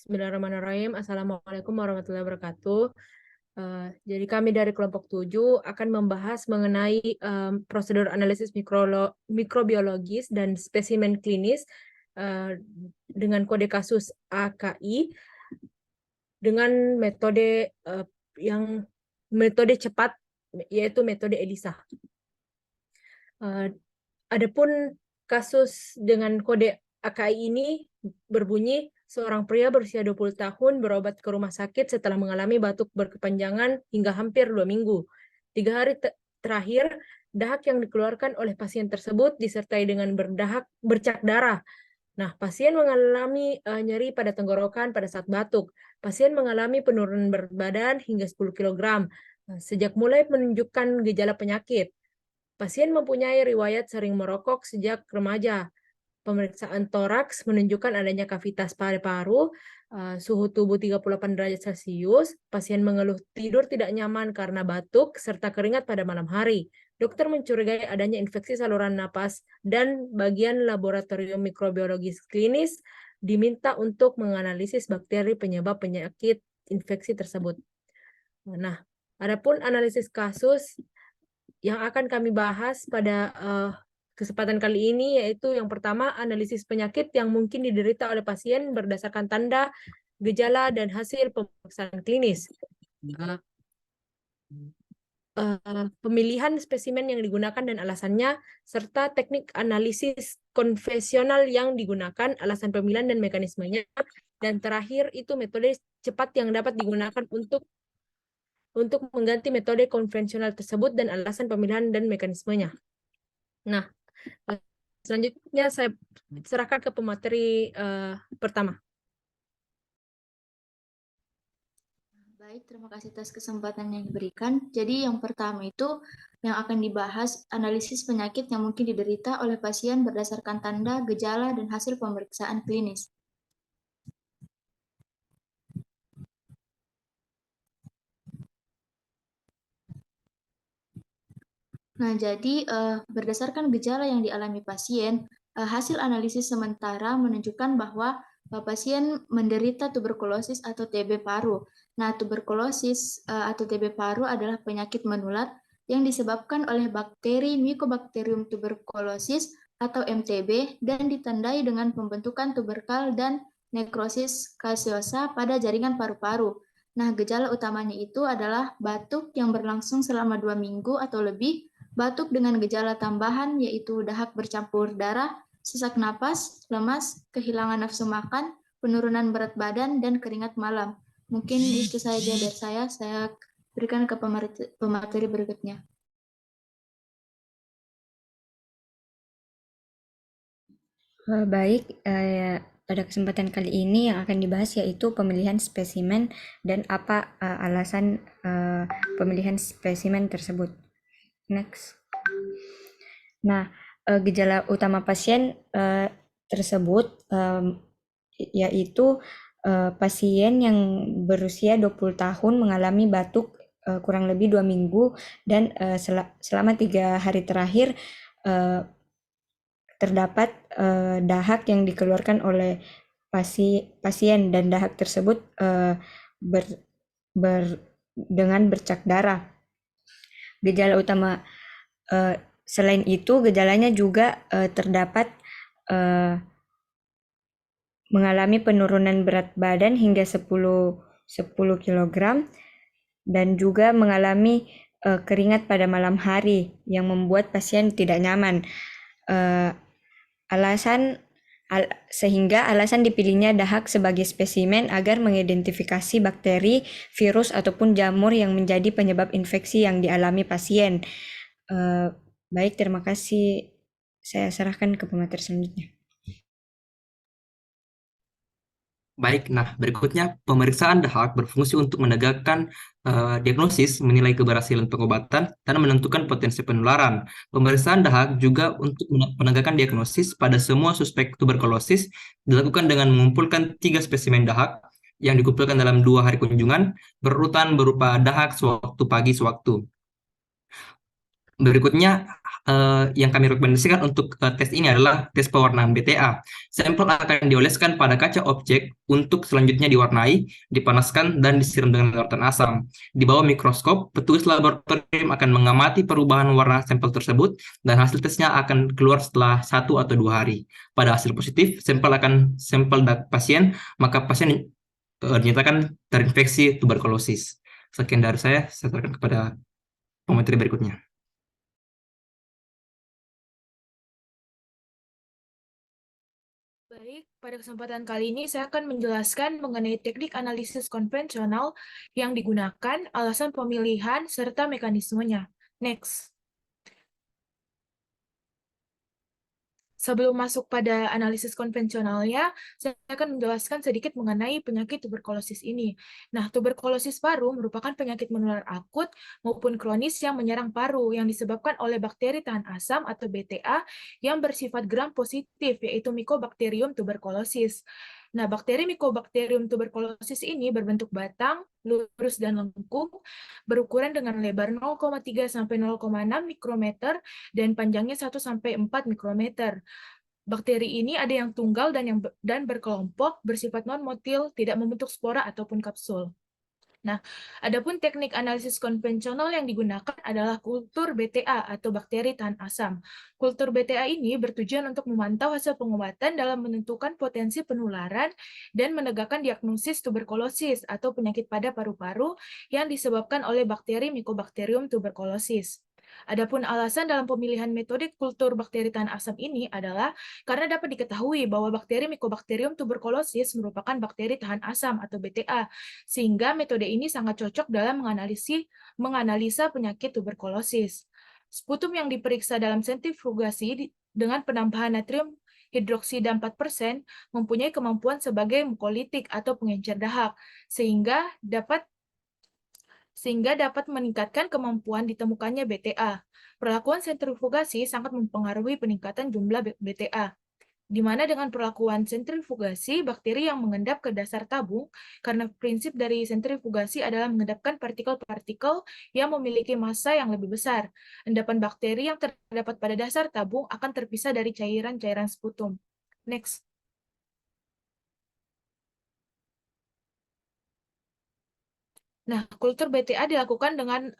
Bismillahirrahmanirrahim. Assalamualaikum warahmatullahi wabarakatuh. Jadi kami dari kelompok 7 akan membahas mengenai prosedur analisis mikrobiologis dan spesimen klinis dengan kode kasus AKI dengan metode cepat, yaitu metode ELISA. Adapun kasus dengan kode AKI ini berbunyi, seorang pria berusia 20 tahun berobat ke rumah sakit setelah mengalami batuk berkepanjangan hingga hampir 2 minggu. 3 hari terakhir, dahak yang dikeluarkan oleh pasien tersebut disertai dengan bercak darah. Nah, pasien mengalami nyeri pada tenggorokan pada saat batuk. Pasien mengalami penurunan berat badan hingga 10 kg sejak mulai menunjukkan gejala penyakit. Pasien mempunyai riwayat sering merokok sejak remaja. Pemeriksaan toraks menunjukkan adanya kavitas paru-paru, suhu tubuh 38 derajat Celcius, pasien mengeluh tidur tidak nyaman karena batuk, serta keringat pada malam hari. Dokter mencurigai adanya infeksi saluran napas dan bagian laboratorium mikrobiologis klinis diminta untuk menganalisis bakteri penyebab penyakit infeksi tersebut. Nah, adapun analisis kasus yang akan kami bahas pada kesempatan kali ini, yaitu yang pertama, analisis penyakit yang mungkin diderita oleh pasien berdasarkan tanda, gejala, dan hasil pemeriksaan klinis. Pemilihan spesimen yang digunakan dan alasannya, serta teknik analisis konvensional yang digunakan, alasan pemilihan dan mekanismenya, dan terakhir itu metode cepat yang dapat digunakan untuk mengganti metode konvensional tersebut dan alasan pemilihan dan mekanismenya. Nah, selanjutnya saya serahkan ke pemateri pertama. Baik, terima kasih atas kesempatan yang diberikan. Jadi yang pertama itu yang akan dibahas analisis penyakit yang mungkin diderita oleh pasien berdasarkan tanda, gejala, dan hasil pemeriksaan klinis. Nah, jadi berdasarkan gejala yang dialami pasien, hasil analisis sementara menunjukkan bahwa pasien menderita tuberkulosis atau TB paru. Nah, tuberkulosis atau TB paru adalah penyakit menular yang disebabkan oleh bakteri Mycobacterium tuberculosis atau MTB dan ditandai dengan pembentukan tuberkal dan nekrosis gaseosa pada jaringan paru-paru. Nah, gejala utamanya itu adalah batuk yang berlangsung selama 2 minggu atau lebih, batuk dengan gejala tambahan yaitu dahak bercampur darah, sesak napas, lemas, kehilangan nafsu makan, penurunan berat badan, dan keringat malam. Mungkin itu saja dari saya berikan ke pemateri berikutnya. Baik, pada kesempatan kali ini yang akan dibahas yaitu pemilihan spesimen dan apa alasan pemilihan spesimen tersebut. Next. Nah, gejala utama pasien tersebut yaitu pasien yang berusia 20 tahun mengalami batuk kurang lebih 2 minggu dan selama 3 hari terakhir terdapat dahak yang dikeluarkan oleh pasien dan dahak tersebut dengan bercak darah. Gejala utama selain itu, gejalanya juga terdapat mengalami penurunan berat badan hingga 10 kg dan juga mengalami keringat pada malam hari yang membuat pasien tidak nyaman. Sehingga alasan dipilihnya dahak sebagai spesimen agar mengidentifikasi bakteri, virus, ataupun jamur yang menjadi penyebab infeksi yang dialami pasien. Baik, terima kasih. Saya serahkan ke pemateri selanjutnya. Baik, nah berikutnya pemeriksaan dahak berfungsi untuk menegakkan diagnosis, menilai keberhasilan pengobatan, dan menentukan potensi penularan. Pemeriksaan dahak juga untuk penegakan diagnosis pada semua suspek tuberkulosis dilakukan dengan mengumpulkan 3 spesimen dahak yang dikumpulkan dalam 2 hari kunjungan, berurutan berupa dahak sewaktu pagi sewaktu. Berikutnya yang kami rekomendasikan untuk tes ini adalah tes pewarnaan BTA. Sampel akan dioleskan pada kaca objek untuk selanjutnya diwarnai, dipanaskan, dan disiram dengan larutan asam. Di bawah mikroskop, petugas laboratorium akan mengamati perubahan warna sampel tersebut dan hasil tesnya akan keluar setelah 1 atau 2 hari. Pada hasil positif, sampel pasien, maka pasien dinyatakan terinfeksi tuberkulosis. Sekian dari saya serahkan kepada pemateri berikutnya. Baik, pada kesempatan kali ini saya akan menjelaskan mengenai teknik analisis konvensional yang digunakan, alasan pemilihan, serta mekanismenya. Next. Sebelum masuk pada analisis konvensionalnya, saya akan menjelaskan sedikit mengenai penyakit tuberkulosis ini. Nah, tuberkulosis paru merupakan penyakit menular akut maupun kronis yang menyerang paru yang disebabkan oleh bakteri tahan asam atau BTA yang bersifat gram positif, yaitu Mycobacterium tuberculosis. Nah, bakteri Mycobacterium tuberculosis ini berbentuk batang, lurus dan lengkung, berukuran dengan lebar 0,3 sampai 0,6 mikrometer dan panjangnya 1 sampai 4 mikrometer. Bakteri ini ada yang tunggal dan berkelompok, bersifat non-motil, tidak membentuk spora ataupun kapsul. Nah, adapun teknik analisis konvensional yang digunakan adalah kultur BTA atau bakteri tahan asam. Kultur BTA ini bertujuan untuk memantau hasil pengobatan dalam menentukan potensi penularan dan menegakkan diagnosis tuberkulosis atau penyakit pada paru-paru yang disebabkan oleh bakteri Mycobacterium tuberculosis. Adapun alasan dalam pemilihan metode kultur bakteri tahan asam ini adalah karena dapat diketahui bahwa bakteri Mycobacterium tuberculosis merupakan bakteri tahan asam atau BTA, sehingga metode ini sangat cocok dalam menganalisa penyakit tuberkulosis. Sputum yang diperiksa dalam sentrifugasi dengan penambahan natrium hidroksida 4% mempunyai kemampuan sebagai mukolitik atau pengencer dahak, sehingga dapat meningkatkan kemampuan ditemukannya BTA. Perlakuan sentrifugasi sangat mempengaruhi peningkatan jumlah BTA, di mana dengan perlakuan sentrifugasi, bakteri yang mengendap ke dasar tabung, karena prinsip dari sentrifugasi adalah mengendapkan partikel-partikel yang memiliki massa yang lebih besar. Endapan bakteri yang terdapat pada dasar tabung akan terpisah dari cairan-cairan sputum. Next. Nah, kultur BTA dilakukan dengan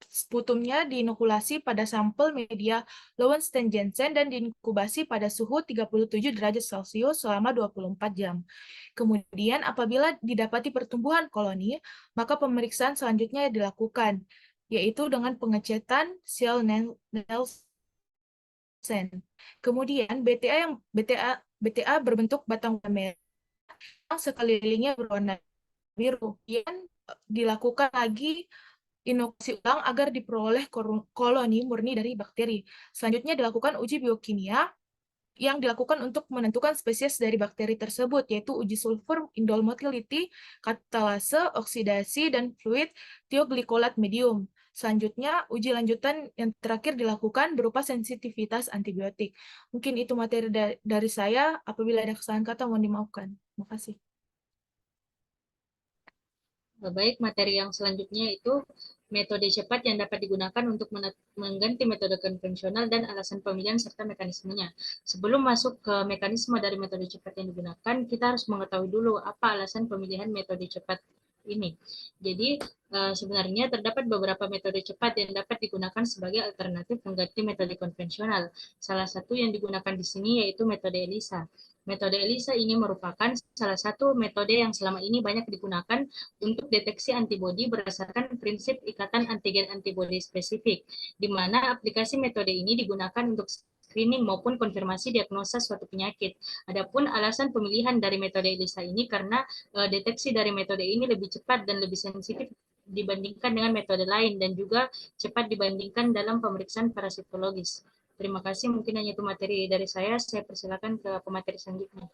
sputumnya diinokulasi pada sampel media Lowenstein-Jansen dan diinkubasi pada suhu 37 derajat Celcius selama 24 jam. Kemudian, apabila didapati pertumbuhan koloni, maka pemeriksaan selanjutnya dilakukan, yaitu dengan pengecetan sel Nielsen. Kemudian, BTA berbentuk batang merah yang sekelilingnya berwarna biru. Kemudian dilakukan lagi inokulasi ulang agar diperoleh koloni murni dari bakteri. Selanjutnya dilakukan uji biokimia yang dilakukan untuk menentukan spesies dari bakteri tersebut, yaitu uji sulfur, indol motility, katalase, oksidasi, dan fluid tioglikolat medium. Selanjutnya, uji lanjutan yang terakhir dilakukan berupa sensitivitas antibiotik. Mungkin itu materi dari saya. Apabila ada kesalahan kata, mohon dimaafkan. Terima kasih. Baik, materi yang selanjutnya itu metode cepat yang dapat digunakan untuk mengganti metode konvensional dan alasan pemilihan serta mekanismenya. Sebelum masuk ke mekanisme dari metode cepat yang digunakan, kita harus mengetahui dulu apa alasan pemilihan metode cepat ini. Jadi sebenarnya terdapat beberapa metode cepat yang dapat digunakan sebagai alternatif mengganti metode konvensional. Salah satu yang digunakan di sini yaitu metode ELISA. Metode ELISA ini merupakan salah satu metode yang selama ini banyak digunakan untuk deteksi antibodi berdasarkan prinsip ikatan antigen-antibodi spesifik, di mana aplikasi metode ini digunakan untuk screening maupun konfirmasi diagnosa suatu penyakit. Adapun alasan pemilihan dari metode ELISA ini karena deteksi dari metode ini lebih cepat dan lebih sensitif dibandingkan dengan metode lain dan juga cepat dibandingkan dalam pemeriksaan parasitologis. Terima kasih, mungkin hanya itu materi dari saya persilakan ke pemateri selanjutnya.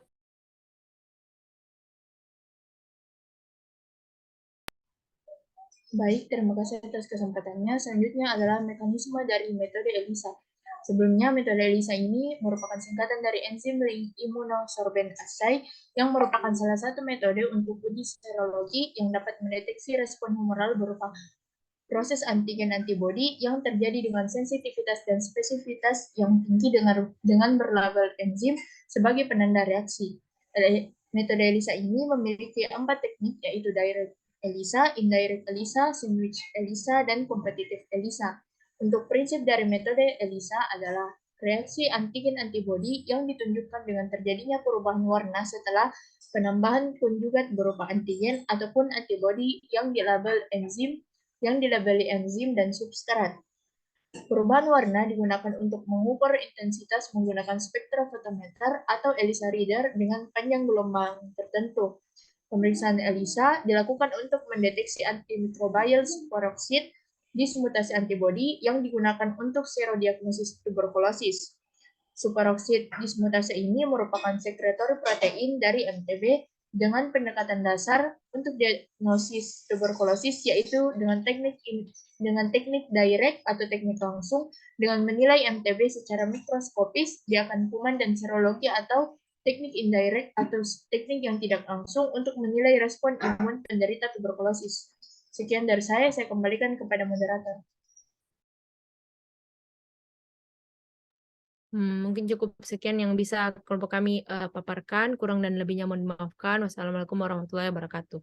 Baik, terima kasih atas kesempatannya. Selanjutnya adalah mekanisme dari metode ELISA. Sebelumnya, metode ELISA ini merupakan singkatan dari enzim immunosorbent assay yang merupakan salah satu metode untuk uji serologi yang dapat mendeteksi respon humoral berupa proses antigen antibodi yang terjadi dengan sensitivitas dan spesifitas yang tinggi dengan berlabel enzim sebagai penanda reaksi. Metode ELISA ini memiliki 4 teknik, yaitu direct ELISA, indirect ELISA, sandwich ELISA, dan competitive ELISA. Untuk prinsip dari metode ELISA adalah reaksi antigen antibodi yang ditunjukkan dengan terjadinya perubahan warna setelah penambahan konjugat berupa antigen ataupun antibodi yang dilabeli enzim dan substrat. Perubahan warna digunakan untuk mengukur intensitas menggunakan spektrofotometer atau ELISA reader dengan panjang gelombang tertentu. Pemeriksaan ELISA dilakukan untuk mendeteksi antimicrobial superoksid dismutasi antibodi yang digunakan untuk serodiagnosis tuberkulosis. Superoksid dismutase ini merupakan sekretori protein dari MTB dengan pendekatan dasar untuk diagnosis tuberkulosis, yaitu dengan teknik direct atau teknik langsung dengan menilai MTB secara mikroskopis, diakan kuman dan serologi, atau teknik indirect atau teknik yang tidak langsung untuk menilai respon imun penderita tuberkulosis. Sekian dari saya kembalikan kepada moderator. Mungkin cukup sekian yang bisa kelompok kami paparkan. Kurang dan lebihnya mohon dimaafkan. Wassalamualaikum warahmatullahi wabarakatuh.